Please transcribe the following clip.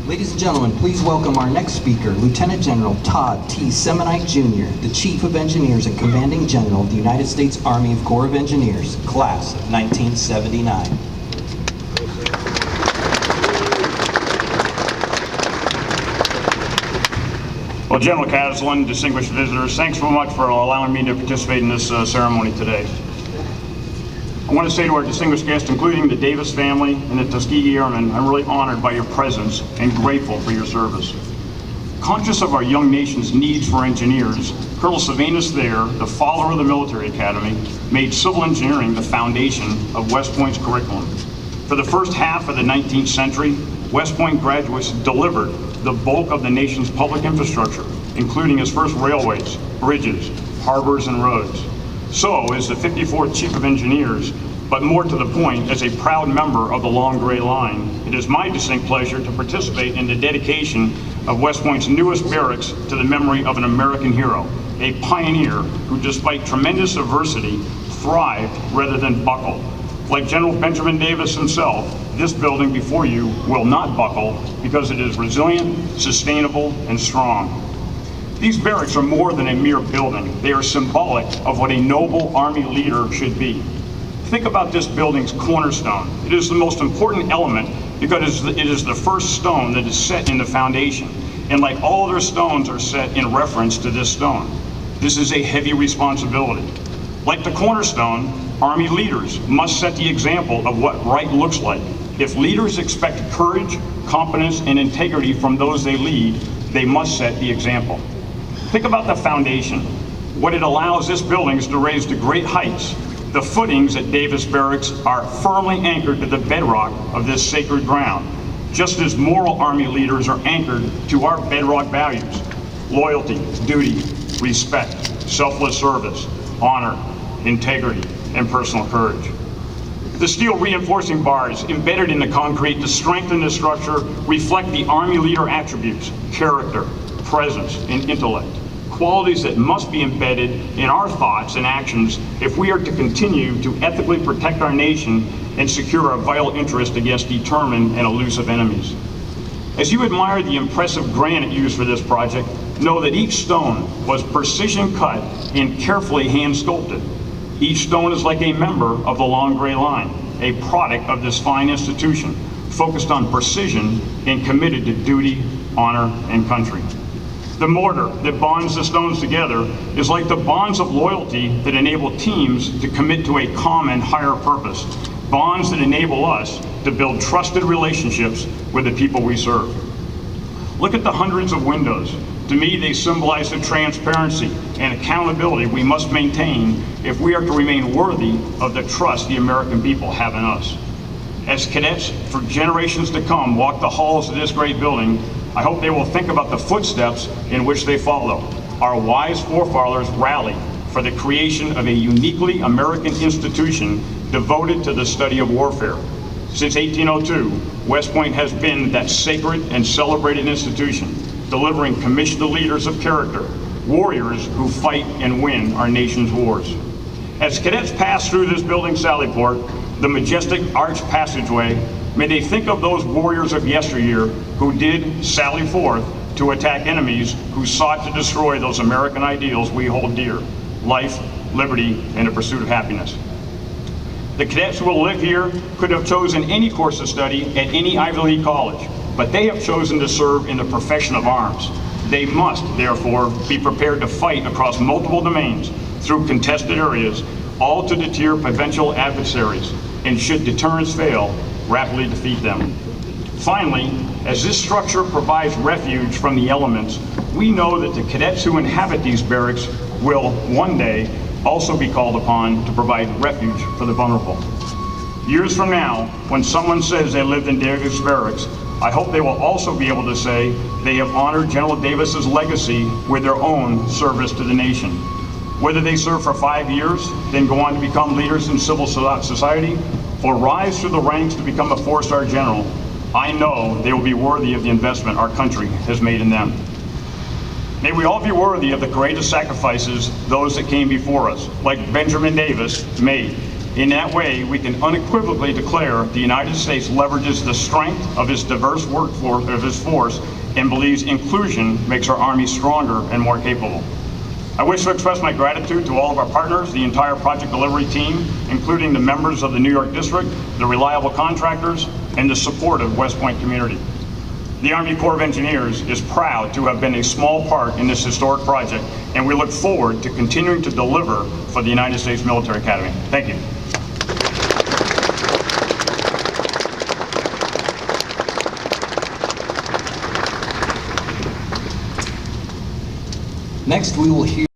Ladies and gentlemen, please welcome our next speaker, Lieutenant General Todd T. Semonite Jr., the Chief of Engineers and Commanding General of the United States Army Corps of Engineers, Class of 1979. Well, General Caslen, distinguished visitors, thanks so much for allowing me to participate in this ceremony today. I want to say to our distinguished guests, including the Davis family and the Tuskegee Airmen, I'm really honored by your presence and grateful for your service. Conscious of our young nation's needs for engineers, Colonel Sylvanus Thayer, the father of the military academy, made civil engineering the foundation of West Point's curriculum. For the first half of the 19th century, West Point graduates delivered the bulk of the nation's public infrastructure, including its first railways, bridges, harbors, and roads. So, as the 54th Chief of Engineers, but more to the point, as a proud member of the Long Gray Line, it is my distinct pleasure to participate in the dedication of West Point's newest barracks to the memory of an American hero, a pioneer who, despite tremendous adversity, thrived rather than buckled. Like General Benjamin Davis himself, this building before you will not buckle because it is resilient, sustainable, and strong. These barracks are more than a mere building. They are symbolic of what a noble Army leader should be. Think about this building's cornerstone. It is the most important element because it is the first stone that is set in the foundation. And like all other stones are set in reference to this stone. This is a heavy responsibility. Like the cornerstone, Army leaders must set the example of what right looks like. If leaders expect courage, competence, and integrity from those they lead, they must set the example. Think about the foundation. What it allows this building is to raise to great heights. The footings at Davis Barracks are firmly anchored to the bedrock of this sacred ground, just as moral Army leaders are anchored to our bedrock values: loyalty, duty, respect, selfless service, honor, integrity, and personal courage. The steel reinforcing bars embedded in the concrete to strengthen the structure reflect the Army leader attributes: character, presence, and intellect. Qualities that must be embedded in our thoughts and actions if we are to continue to ethically protect our nation and secure our vital interest against determined and elusive enemies. As you admire the impressive granite used for this project, know that each stone was precision cut and carefully hand sculpted. Each stone is like a member of the Long Gray Line, a product of this fine institution, focused on precision and committed to duty, honor, and country. The mortar that bonds the stones together is like the bonds of loyalty that enable teams to commit to a common higher purpose, bonds that enable us to build trusted relationships with the people we serve. Look at the hundreds of windows. To me, they symbolize the transparency and accountability we must maintain if we are to remain worthy of the trust the American people have in us. As cadets for generations to come walk the halls of this great building, I hope they will think about the footsteps in which they follow. Our wise forefathers rallied for the creation of a uniquely American institution devoted to the study of warfare. Since 1802, West Point has been that sacred and celebrated institution, delivering commissioned leaders of character, warriors who fight and win our nation's wars. As cadets pass through this building's sallyport, the majestic arched passageway, may they think of those warriors of yesteryear who did sally forth to attack enemies who sought to destroy those American ideals we hold dear: life, liberty, and the pursuit of happiness. The cadets who will live here could have chosen any course of study at any Ivy League college, but they have chosen to serve in the profession of arms. They must, therefore, be prepared to fight across multiple domains through contested areas, all to deter potential adversaries, and should deterrence fail, rapidly defeat them. Finally, as this structure provides refuge from the elements, we know that the cadets who inhabit these barracks will one day also be called upon to provide refuge for the vulnerable. Years from now, when someone says they lived in Davis Barracks, I hope they will also be able to say they have honored General Davis's legacy with their own service to the nation. Whether they serve for 5 years, then go on to become leaders in civil society, or rise through the ranks to become a 4-star general, I know they will be worthy of the investment our country has made in them. May we all be worthy of the courageous sacrifices those that came before us, like Benjamin Davis, made. In that way, we can unequivocally declare the United States leverages the strength of its diverse workforce, of its force, and believes inclusion makes our Army stronger and more capable. I wish to express my gratitude to all of our partners, the entire project delivery team, including the members of the New York District, the reliable contractors, and the supportive West Point community. The Army Corps of Engineers is proud to have been a small part in this historic project, and we look forward to continuing to deliver for the United States Military Academy. Thank you. Next, we will hear